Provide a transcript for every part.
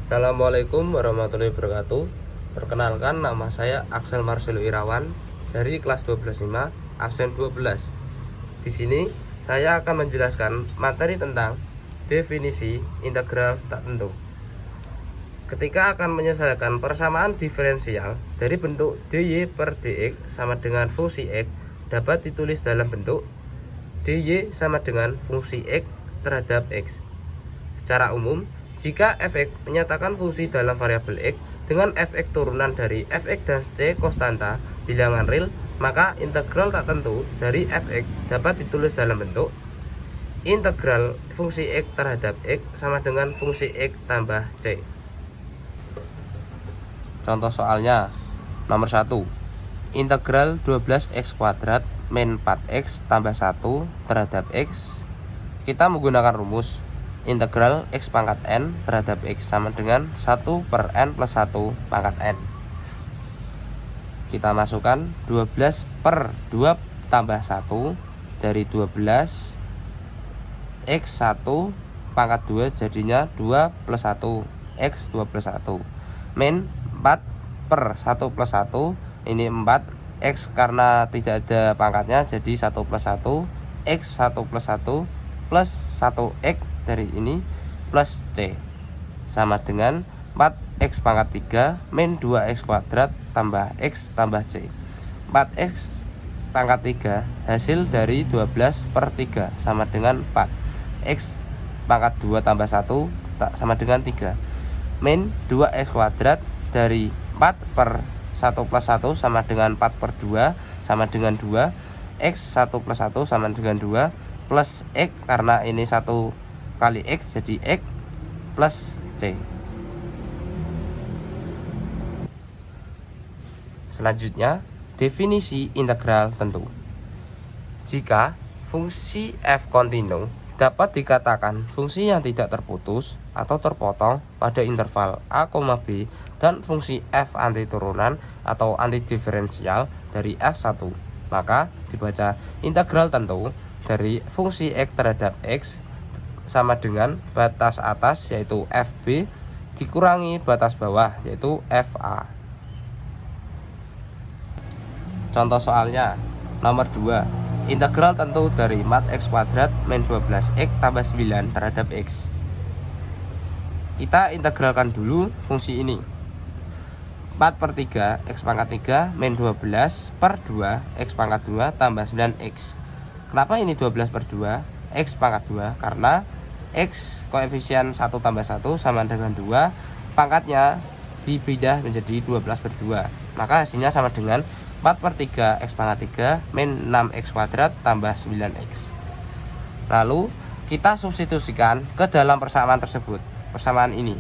Assalamualaikum warahmatullahi wabarakatuh. Perkenalkan, nama saya Axel Marcelo Irawan dari kelas 12.5 absen 12. Di sini saya akan menjelaskan materi tentang definisi integral tak tentu. Ketika akan menyelesaikan persamaan diferensial dari bentuk dy per dx sama dengan fungsi x dapat ditulis dalam bentuk dy sama dengan fungsi x terhadap x. Secara umum, jika fx menyatakan fungsi dalam variabel x dengan fx turunan dari fx dan c konstanta bilangan real, maka integral tak tentu dari fx dapat ditulis dalam bentuk integral fungsi x terhadap x sama dengan fungsi x tambah c. Contoh soalnya nomor 1. Integral 12x kuadrat min 4x tambah 1 terhadap x. Kita menggunakan rumus integral x pangkat n terhadap x sama dengan 1 per n plus 1 pangkat n. Kita masukkan 12 per 2 tambah 1 dari 12 x 1 pangkat 2 jadinya 2 plus 1 x 2 plus 1 min 4 per 1 plus 1, ini 4 x karena tidak ada pangkatnya jadi 1 plus 1 x 1 plus 1 plus 1x dari ini plus c sama dengan 4x pangkat 3 min 2x kuadrat tambah x tambah c. 4x pangkat 3 hasil dari 12 per 3 sama dengan 4. X pangkat 2 tambah 1 sama dengan 3 min 2x kuadrat dari 4 per 1 plus 1 sama dengan 4 per 2 sama dengan 2. X 1 plus 1 sama dengan 2 plus x karena ini 1 kali x jadi x plus c. Selanjutnya, definisi integral tentu. Jika fungsi f kontinu dapat dikatakan fungsi yang tidak terputus atau terpotong pada interval a, b dan fungsi f antiturunan atau antidiferensial dari f1, maka dibaca integral tentu dari fungsi x terhadap x sama dengan batas atas yaitu fb dikurangi batas bawah yaitu fa. Contoh soalnya nomor 2. Integral tentu dari 4x kuadrat min 12x tambah 9 terhadap x. Kita integralkan dulu fungsi ini. 4 per 3 x pangkat 3 min 12 per 2 x pangkat 2 tambah 9x. Kenapa ini 12 per 2 x pangkat 2? Karena x koefisien 1 tambah 1 sama dengan 2, pangkatnya dipindah menjadi 12 per 2, maka hasilnya sama dengan 4 per 3 x pangkat 3 min 6x kuadrat tambah 9x. Lalu kita substitusikan ke dalam persamaan tersebut, persamaan ini.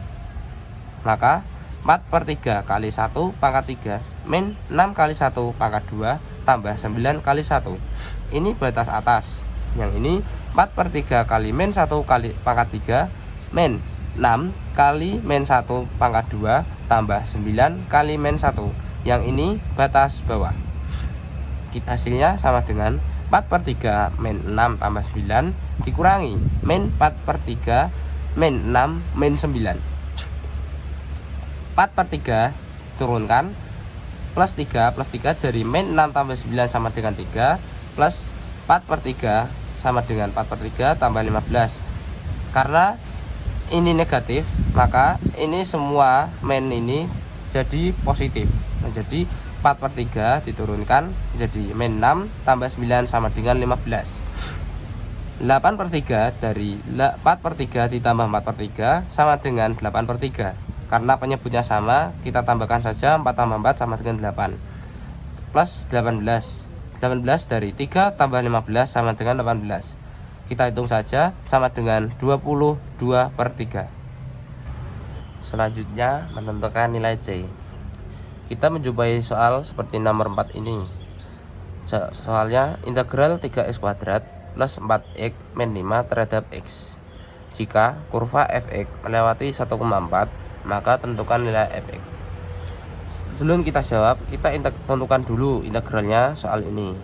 Maka 4 per 3 kali 1 pangkat 3 min 6 kali 1 pangkat 2 tambah 9 kali 1. Ini batas atas. Yang ini 4 per 3 kali min 1 kali pangkat 3 min 6 kali min 1 pangkat 2 tambah 9 kali min 1. Yang ini batas bawah. Hasilnya sama dengan 4 per 3 min 6 tambah 9 dikurangi min 4 per 3 min 6 min 9. 4 per 3 turunkan plus 3 dari min 6 tambah 9 sama dengan 3 plus 4 per 3 sama dengan 4 per 3 tambah 15. Karena ini negatif, maka ini semua min ini jadi positif. Menjadi 4 per 3 diturunkan menjadi min 6 tambah 9 sama dengan 15. 8 per 3 dari 4 per 3 ditambah 4 per 3 sama dengan 8 per 3. Karena penyebutnya sama, kita tambahkan saja 4 tambah 4 sama dengan 8 plus 18. 18 dari 3 tambah 15 sama dengan 18. Kita hitung saja sama dengan 22 per 3. Selanjutnya menentukan nilai C. Kita menjumpai soal seperti nomor 4 ini. Soalnya integral 3x kuadrat plus 4x min 5 terhadap x. Jika kurva fx melewati 1,4, maka tentukan nilai fx. Sebelum kita jawab, kita tentukan dulu integralnya soal ini.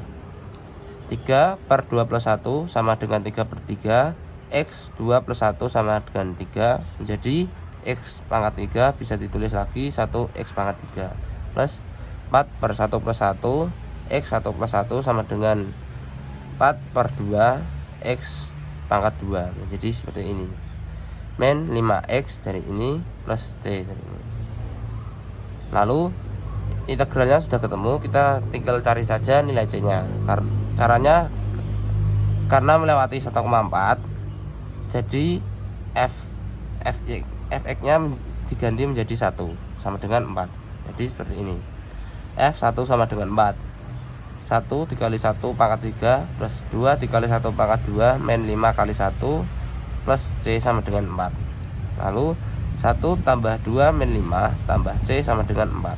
3 per 2 plus 1 sama dengan 3 per 3, x 2 plus 1 sama dengan 3, menjadi X pangkat 3 bisa ditulis lagi 1X pangkat 3 plus 4 per 1 plus 1 X 1 plus 1 sama dengan 4 per 2 X pangkat 2. Jadi seperti ini. Min 5X dari ini plus C dari ini. Lalu integralnya sudah ketemu, kita tinggal cari saja nilai C nya. Caranya karena melewati 1,4, jadi fx nya diganti menjadi 1 sama dengan 4. Jadi seperti ini. F1 sama dengan 4. 1 dikali 1 pangkat 3 plus 2 dikali 1 pangkat 2 min 5 kali 1 plus C sama dengan 4. Lalu 1 tambah 2 min 5 tambah C sama dengan 4.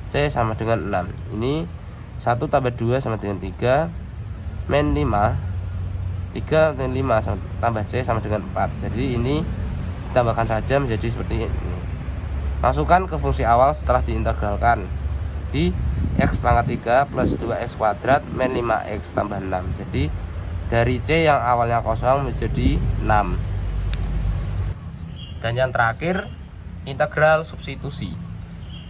C sama dengan 6. Ini 1 tambah 2 sama dengan 3 min 5 3 min 5 tambah C sama dengan 4. Jadi ini ditambahkan saja menjadi seperti ini. Masukkan ke fungsi awal setelah diintegralkan. Di X pangkat 3 plus 2X kuadrat min 5X tambah 6. Jadi dari C yang awalnya kosong menjadi 6. Dan yang terakhir, integral substitusi.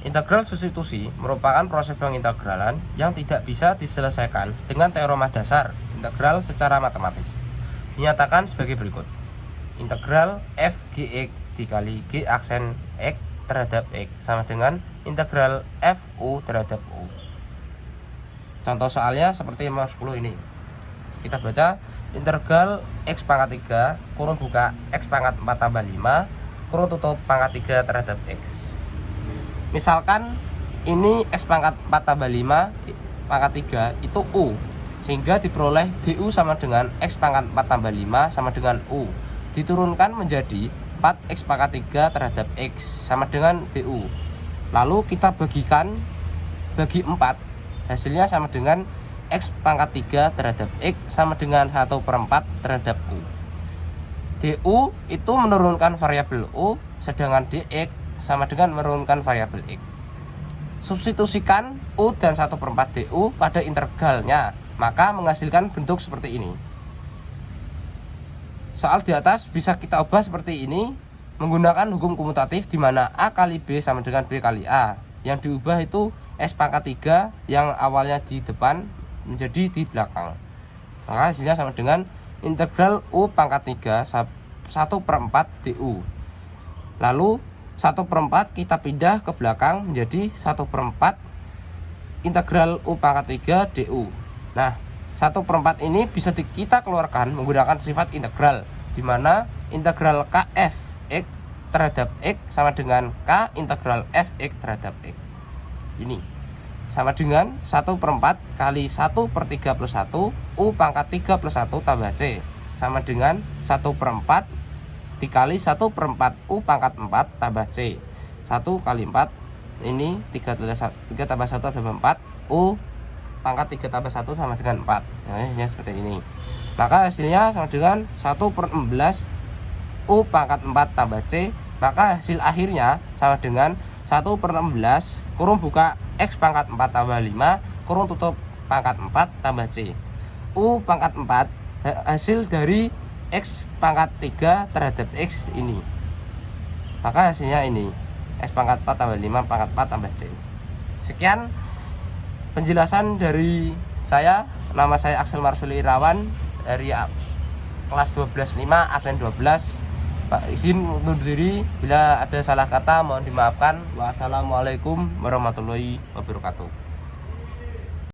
Integral substitusi merupakan proses pengintegralan yang tidak bisa diselesaikan dengan teorema dasar integral secara matematis. Dinyatakan sebagai berikut. Integral f gx dikali g aksen x terhadap x sama dengan integral f u terhadap u. Contoh soalnya seperti nomor 10 ini. Kita baca integral x pangkat 3 kurung buka x pangkat 4 tambah 5 kurung tutup pangkat 3 terhadap x. Misalkan ini x pangkat 4 tambah 5 pangkat 3 itu u, sehingga diperoleh du sama dengan x pangkat 4 tambah 5 sama dengan u. Diturunkan menjadi 4x pangkat 3 terhadap x sama dengan du. Lalu kita bagikan bagi 4, hasilnya sama dengan x pangkat 3 terhadap x sama dengan 1/4 terhadap u. Du itu menurunkan variabel u, sedangkan dx sama dengan menurunkan variabel x. Substitusikan u dan 1/4 du pada integralnya, maka menghasilkan bentuk seperti ini. Soal di atas bisa kita ubah seperti ini menggunakan hukum komutatif, di mana A kali B sama dengan B kali A. Yang diubah itu S pangkat 3 yang awalnya di depan menjadi di belakang. Maka hasilnya sama dengan integral U pangkat 3 1/4 du. Lalu 1/4 kita pindah ke belakang menjadi 1/4 integral U pangkat 3 du. Nah, 1/4 ini bisa kita keluarkan menggunakan sifat integral, di mana integral kf x terhadap x sama dengan k integral fx terhadap x. Ini sama dengan 1/4 kali 1/3 plus 1 u pangkat 3 plus 1 tambah c sama dengan 1/4 dikali 1/4 u pangkat 4 tambah c. 1 kali 4 ini 3 tambah 1 tambah 4 u pangkat 3 tambah 1 sama dengan 4. Nah, ini seperti ini. Maka hasilnya sama dengan 1/16 u pangkat 4 tambah c. Maka hasil akhirnya sama dengan 1/16 kurung buka x pangkat 4 tambah 5 kurung tutup pangkat 4 tambah c. U pangkat 4 hasil dari x pangkat 3 terhadap x ini. Maka hasilnya ini x pangkat 4 tambah 5 pangkat 4 tambah c. Sekian penjelasan dari saya. Nama saya Axel Marsuli Irawan dari kelas 12.5 absen 12. Pak, izin undur diri, bila ada salah kata mohon dimaafkan. Wassalamualaikum warahmatullahi wabarakatuh.